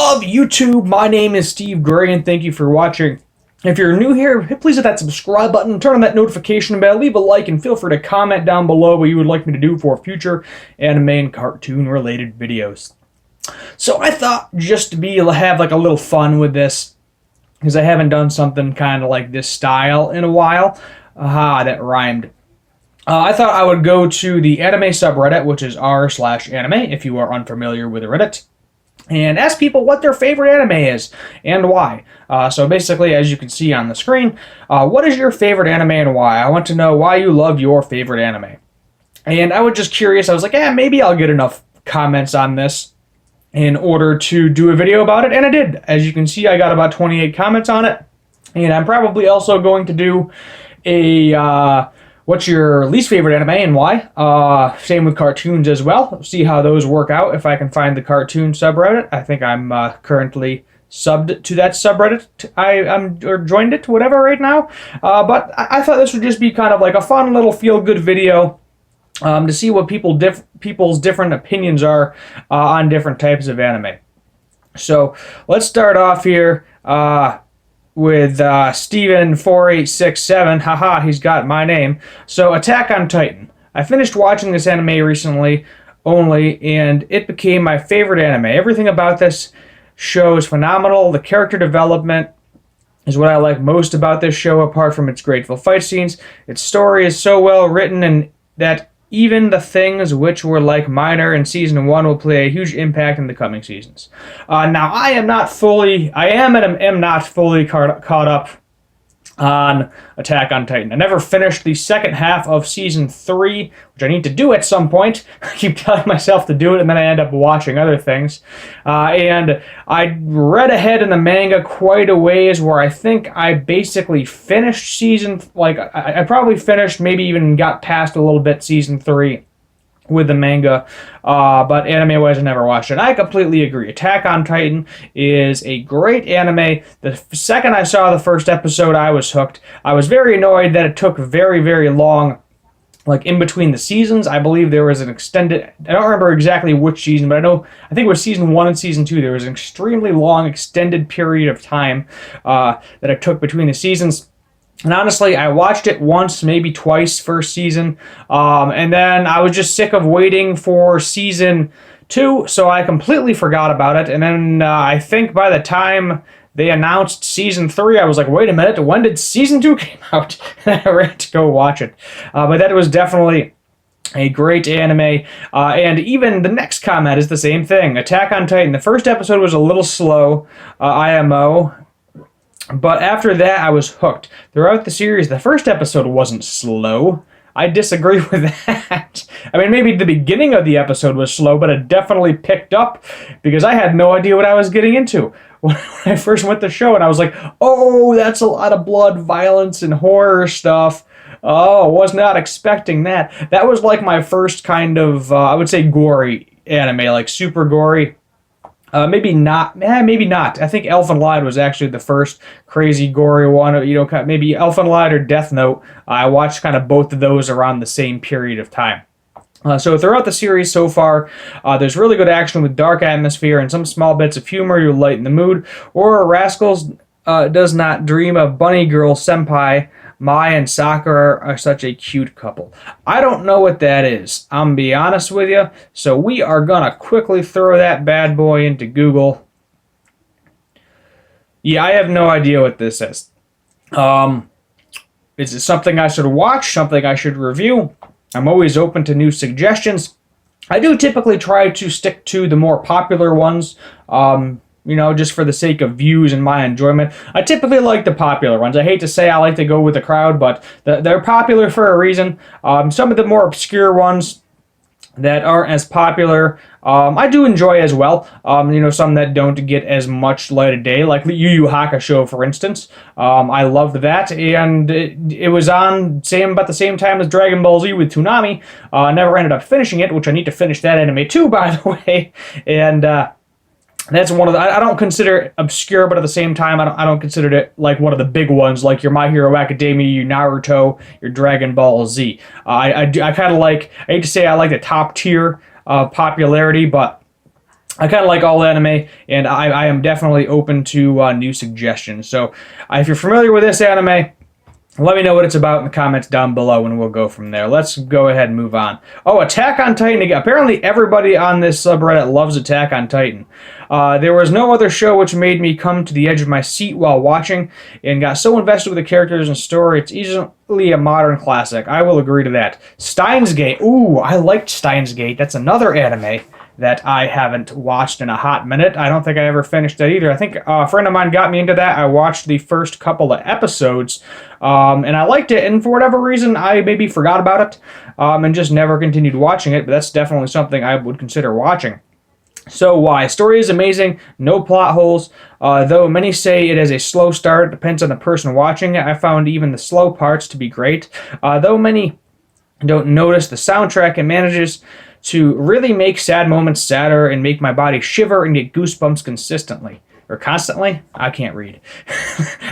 of YouTube? My name is Steve Gray, and thank you for watching. If you're new here, please hit that subscribe button, turn on that notification bell, leave a like, and feel free to comment down below what you would like me to do for future anime and cartoon-related videos. So I thought just to have like a little fun with this, because I haven't done something kind of like this style in a while. Aha, that rhymed. I thought I would go to the anime subreddit, which is r/anime, if you are unfamiliar with Reddit, and ask people what their favorite anime is and why. So basically, as you can see on the screen, what is your favorite anime and why? I want to know why you love your favorite anime. And I was just curious. I was like, maybe I'll get enough comments on this in order to do a video about it, and I did. As you can see, I got about 28 comments on it, and I'm probably also going to do a what's your least favorite anime and why? Same with cartoons as well. See how those work out if I can find the cartoon subreddit. I think I'm currently subbed to that subreddit. Or joined it, whatever, right now. But I thought this would just be kind of like a fun little feel-good video to see what people's different opinions are on different types of anime. So let's start off here with Steven4867. Haha, he's got my name. So, Attack on Titan. I finished watching this anime recently only, and it became my favorite anime. Everything about this show is phenomenal. The character development is what I like most about this show, apart from its grateful fight scenes. Its story is so well written, and that even the things which were like minor in season 1 will play a huge impact in the coming seasons. Now, I am not fully caught up on Attack on Titan. I never finished the second half of season 3, which I need to do at some point. I keep telling myself to do it, and then I end up watching other things. And I read ahead in the manga quite a ways, where I think I basically finished season, I probably finished, maybe even got past a little bit season 3 with the manga, but anime-wise, I never watched it. I completely agree. Attack on Titan is a great anime. The second I saw the first episode, I was hooked. I was very annoyed that it took very, very long, like in between the seasons. I believe there was an extended, I don't remember exactly which season, but I think it was season 1 and season 2. There was an extremely long, extended period of time that it took between the seasons. And honestly, I watched it once, maybe twice, first season, and then I was just sick of waiting for season 2, so I completely forgot about it. And then I think by the time they announced season 3, I was like, wait a minute, when did season 2 come out? And I ran to go watch it. But that was definitely a great anime, and even the next comment is the same thing. Attack on Titan. The first episode was a little slow, IMO. But after that, I was hooked. Throughout the series, the first episode wasn't slow. I disagree with that. I mean, maybe the beginning of the episode was slow, but it definitely picked up because I had no idea what I was getting into when I first went to the show, and I was like, oh, that's a lot of blood, violence, and horror stuff. Oh, was not expecting that. That was like my first kind of, I would say, gory anime, like super gory. Maybe not. Maybe not. I think Elfen Lied was actually the first crazy gory one. Maybe Elfen Lied or Death Note. I watched kind of both of those around the same period of time. So throughout the series so far, there's really good action with dark atmosphere and some small bits of humor to lighten the mood. Or Rascals does not dream of Bunny Girl Senpai. Mai and Sakura are such a cute couple. I don't know what that is, I'm gonna be honest with you, so we are gonna quickly throw that bad boy into Google. Yeah, I have no idea what this is. Is it something I should watch, something I should review? I'm always open to new suggestions. I do typically try to stick to the more popular ones, just for the sake of views and my enjoyment. I typically like the popular ones. I hate to say I like to go with the crowd, but they're popular for a reason. Some of the more obscure ones that aren't as popular, I do enjoy as well. Some that don't get as much light of day, like Yu Yu Hakusho, for instance. I loved that, and it was on about the same time as Dragon Ball Z with Toonami. Never ended up finishing it, which I need to finish that anime too, by the way. And that's one of the, I don't consider it obscure, but at the same time, I don't consider it like one of the big ones, like your My Hero Academia, your Naruto, your Dragon Ball Z. I kind of like, I hate to say I like the top tier of popularity, but I kind of like all anime, and I am definitely open to new suggestions. So if you're familiar with this anime, let me know what it's about in the comments down below, and we'll go from there. Let's go ahead and move on. Oh, Attack on Titan again. Apparently, everybody on this subreddit loves Attack on Titan. There was no other show which made me come to the edge of my seat while watching, and got so invested with the characters and story. It's easily a modern classic. I will agree to that. Steins Gate. Ooh, I liked Steins Gate. That's another anime that I haven't watched in a hot minute. I don't think I ever finished that either. I think a friend of mine got me into that. I watched the first couple of episodes, and I liked it, and for whatever reason, I maybe forgot about it, and just never continued watching it, but that's definitely something I would consider watching. So why? Story is amazing, no plot holes, though many say it has a slow start. It depends on the person watching it. I found even the slow parts to be great, though many don't notice the soundtrack. It manages to really make sad moments sadder and make my body shiver and get goosebumps consistently. Or constantly? I can't read.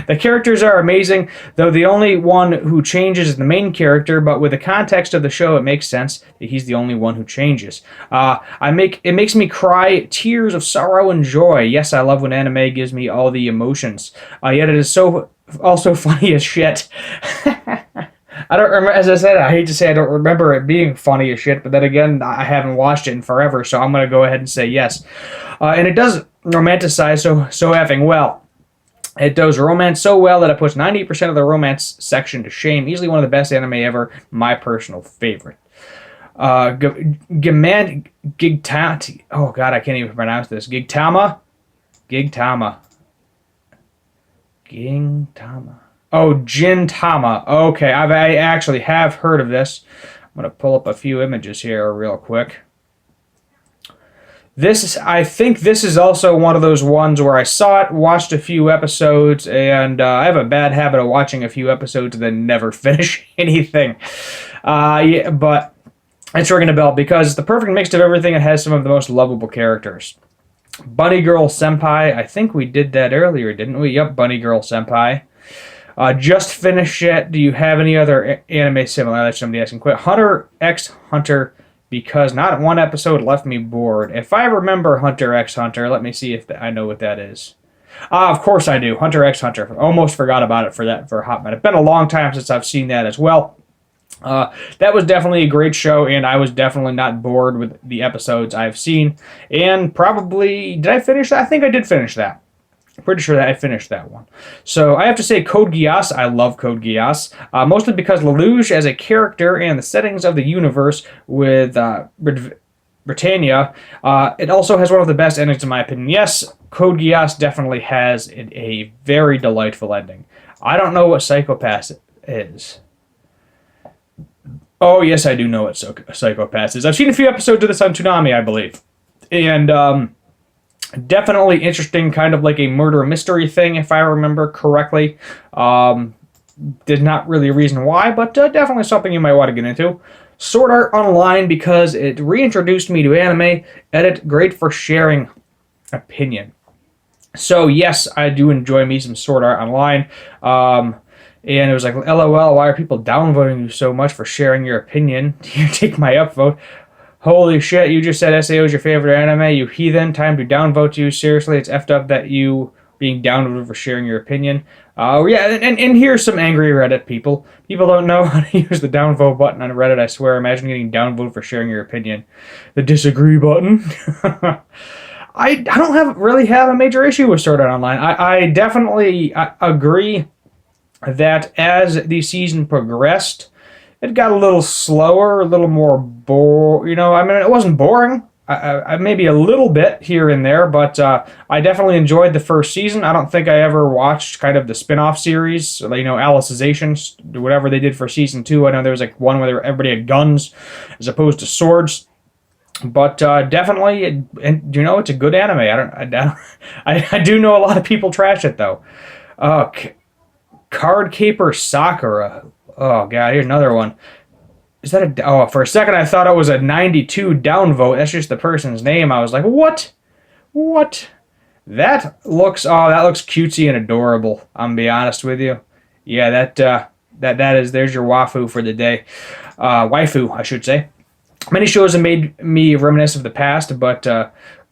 The characters are amazing, though the only one who changes is the main character, but with the context of the show, it makes sense that he's the only one who changes. It makes me cry tears of sorrow and joy. Yes, I love when anime gives me all the emotions. Yet it is so also funny as shit. I don't remember, as I said, I hate to say I don't remember it being funny as shit, but then again, I haven't watched it in forever, so I'm going to go ahead and say yes. And it does romanticize so effing well. It does romance so well that it puts 90% of the romance section to shame. Easily one of the best anime ever, my personal favorite. Gigtama. Oh god, I can't even pronounce this. Gigtama. Oh, Gintama. Okay, I actually have heard of this. I'm going to pull up a few images here real quick. I think this is also one of those ones where I saw it, watched a few episodes, and I have a bad habit of watching a few episodes and then never finish anything. Yeah, but it's ringing a bell because it's the perfect mix of everything. It has some of the most lovable characters. Bunny Girl Senpai. I think we did that earlier, didn't we? Yep, Bunny Girl Senpai. Just finished it. Do you have any other anime similar? That's somebody asking. Quit. Hunter x Hunter, because not one episode left me bored. If I remember Hunter x Hunter, let me see if I know what that is. Of course I do. Hunter x Hunter. Almost forgot about it for a hot minute. It's been a long time since I've seen that as well. That was definitely a great show, and I was definitely not bored with the episodes I've seen. And probably, did I finish that? I think I did finish that. Pretty sure that I finished that one. So I have to say Code Geass, I love Code Geass, mostly because Lelouch as a character and the settings of the universe with Britannia. It also has one of the best endings in my opinion. Yes, Code Geass definitely has a very delightful ending. I don't know what Psychopath is. Oh, yes, I do know what Psychopath is. I've seen a few episodes of this on Toonami, I believe. And, definitely interesting, kind of like a murder mystery thing, if I remember correctly. There's not really a reason why, but definitely something you might want to get into. Sword Art Online, because it reintroduced me to anime. Edit, great for sharing opinion. So, yes, I do enjoy me some Sword Art Online. And it was like, LOL, why are people downvoting you so much for sharing your opinion? You take my upvote. Holy shit, you just said SAO is your favorite anime, you heathen. Time to downvote you. Seriously, it's effed up that you being downvoted for sharing your opinion. Yeah, and here's some angry Reddit people. People don't know how to use the downvote button on Reddit, I swear. Imagine getting downvoted for sharing your opinion. The disagree button. I don't really have a major issue with Sword Art Online. I definitely agree that as the season progressed, it got a little slower, a little more it wasn't boring. I maybe a little bit here and there, but I definitely enjoyed the first season. I don't think I ever watched kind of the spin-off series, Alicization, whatever they did for season 2. I know there was like one where everybody had guns as opposed to swords. But definitely, it's a good anime. I do know a lot of people trash it though. Card Caper Sakura. Oh god, here's another one. Is that for a second I thought it was a 92 downvote. That's just the person's name. I was like, what? That looks cutesy and adorable. I'm gonna be honest with you. Yeah, there's your waifu for the day. Waifu, I should say. Many shows have made me reminisce of the past, but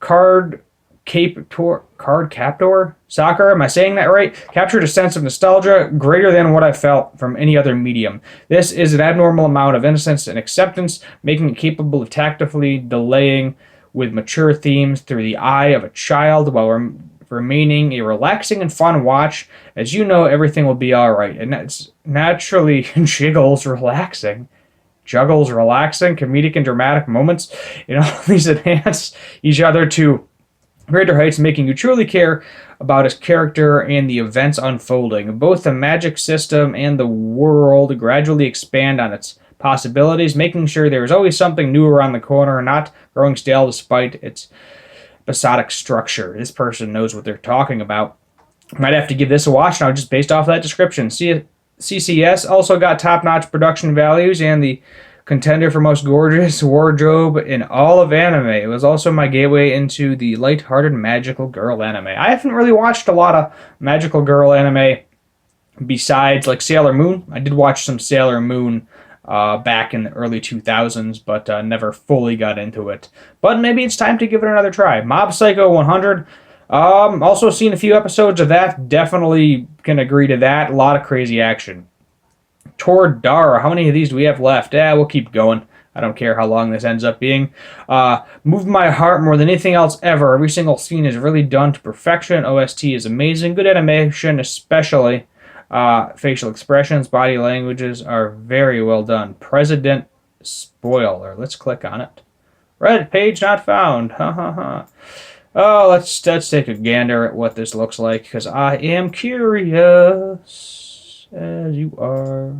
Card Captor? Sakura, am I saying that right? Captured a sense of nostalgia greater than what I felt from any other medium. This is an abnormal amount of innocence and acceptance, making it capable of tactfully delaying with mature themes through the eye of a child while remaining a relaxing and fun watch. As you know, everything will be alright. And that's naturally jiggles relaxing. Juggles relaxing, comedic and dramatic moments. These enhance each other to greater heights, making you truly care about his character and the events unfolding. Both the magic system and the world gradually expand on its possibilities, making sure there is always something new around the corner, not growing stale despite its episodic structure. This person knows what they're talking about. Might have to give this a watch now just based off that description. CCS also got top-notch production values and the contender for most gorgeous wardrobe in all of anime. It was also my gateway into the light-hearted magical girl anime. I haven't really watched a lot of magical girl anime besides like Sailor Moon. I did watch some Sailor Moon back in the early 2000s, but never fully got into it. But maybe it's time to give it another try. Mob Psycho 100. Also seen a few episodes of that. Definitely can agree to that. A lot of crazy action. Tordara. How many of these do we have left? We'll keep going. I don't care how long this ends up being. Moved my heart more than anything else ever. Every single scene is really done to perfection. OST is amazing. Good animation, especially facial expressions, body languages are very well done. President Spoiler. Let's click on it. Reddit page not found. Ha ha ha. Oh, let's take a gander at what this looks like, because I am curious. As you are.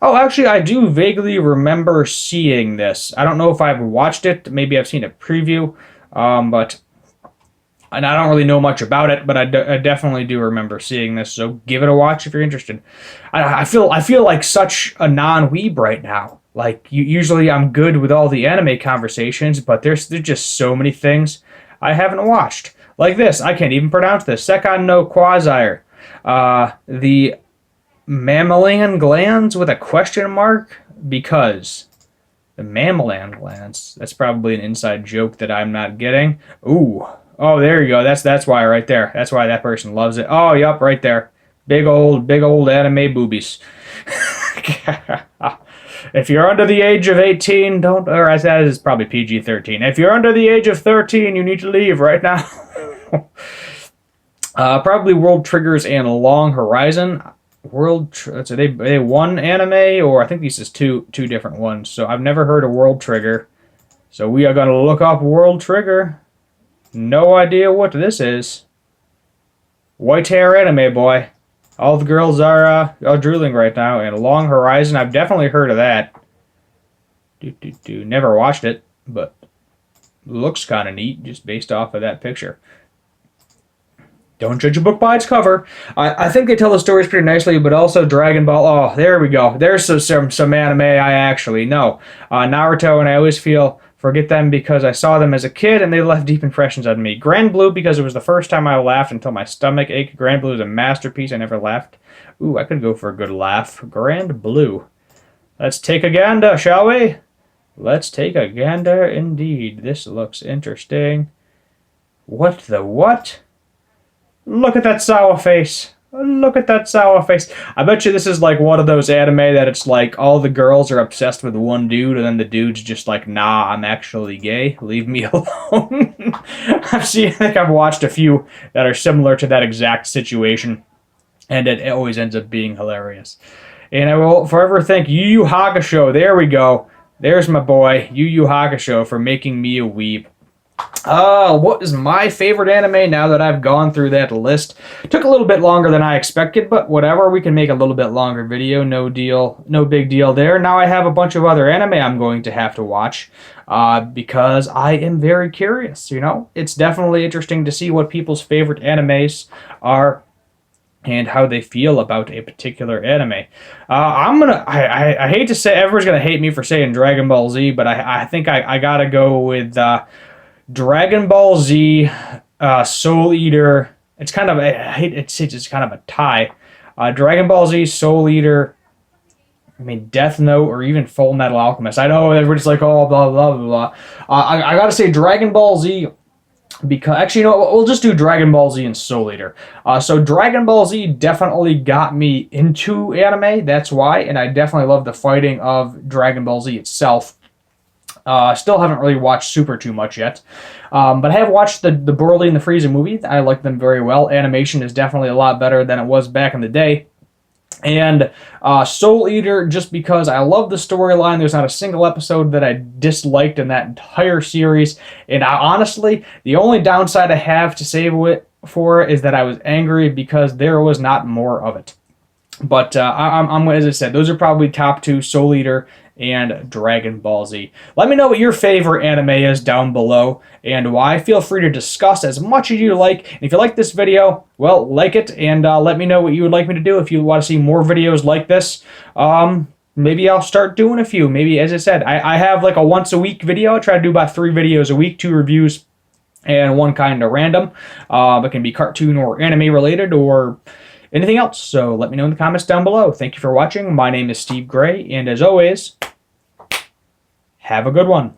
Oh, actually, I do vaguely remember seeing this. I don't know if I've watched it. Maybe I've seen a preview. And I don't really know much about it, but I definitely do remember seeing this. So give it a watch if you're interested. I feel like such a non-weeb right now. Like, usually I'm good with all the anime conversations, but there's just so many things I haven't watched. Like this. I can't even pronounce this. Sekon no Quasar. The mammalian glands with a question mark, because the mammalian glands, that's probably an inside joke that I'm not getting. Ooh. Oh, there you go. That's why right there. That's why that person loves it. Oh, yup, right there. Big old anime boobies. If you're under the age of 18, don't, or that is probably PG-13. If you're under the age of 13, you need to leave right now. Probably World Triggers and Long Horizon. So they one anime, or I think these is two different ones. So I've never heard of World Trigger. So we are going to look up World Trigger. No idea what this is. White hair anime, boy. All the girls are drooling right now. And Long Horizon, I've definitely heard of that. Never watched it, but looks kind of neat just based off of that picture. Don't judge a book by its cover. I think they tell the stories pretty nicely, but also Dragon Ball. Oh, there we go. There's some anime I actually know. Naruto, and I always forget them because I saw them as a kid and they left deep impressions on me. Grand Blue, because it was the first time I laughed until my stomach ached. Grand Blue is a masterpiece. I never laughed. Ooh, I could go for a good laugh. Grand Blue. Let's take a gander, shall we? Let's take a gander indeed. This looks interesting. What the what? Look at that sour face. Look at that sour face. I bet you this is like one of those anime that it's like all the girls are obsessed with one dude and then the dude's just like, nah, I'm actually gay. Leave me alone. I think I've watched a few that are similar to that exact situation, and it always ends up being hilarious. And I will forever thank Yu Yu Hakusho. There we go. There's my boy, Yu Yu Hakusho, for making me a weeb. What is my favorite anime now that I've gone through that list? Took a little bit longer than I expected, but whatever. We can make a little bit longer video. No deal. No big deal there. Now I have a bunch of other anime I'm going to have to watch because I am very curious, It's definitely interesting to see what people's favorite animes are and how they feel about a particular anime. I hate to say, everyone's gonna hate me for saying Dragon Ball Z, but I think I gotta go with Dragon Ball Z, Soul Eater. It's kind of it's kind of a tie. Dragon Ball Z, Soul Eater, I mean, Death Note or even Full Metal Alchemist. I know everybody's like, oh, blah, blah, blah, blah. I gotta say Dragon Ball Z, because actually, you know what, we'll just do Dragon Ball Z and Soul Eater. So Dragon Ball Z definitely got me into anime. That's why, and I definitely love the fighting of Dragon Ball Z itself. Still haven't really watched Super too much yet, but I have watched the Broly and the Frieza movie. I like them very well. Animation is definitely a lot better than it was back in the day. And Soul Eater, just because I love the storyline. There's not a single episode that I disliked in that entire series. And honestly, the only downside I have to say for it is that I was angry because there was not more of it. But I'm as I said, those are probably top two: Soul Eater and Dragon Ball Z. Let me know what your favorite anime is down below and why. Feel free to discuss as much as you like. And if you like this video, well, like it and let me know what you would like me to do. If you want to see more videos like this, maybe I'll start doing a few. Maybe, as I said, I have like a once a week video. I try to do about 3 videos a week, 2 reviews and 1 kind of random. It can be cartoon or anime related or anything else. So let me know in the comments down below. Thank you for watching. My name is Steve Gray, and as always, have a good one.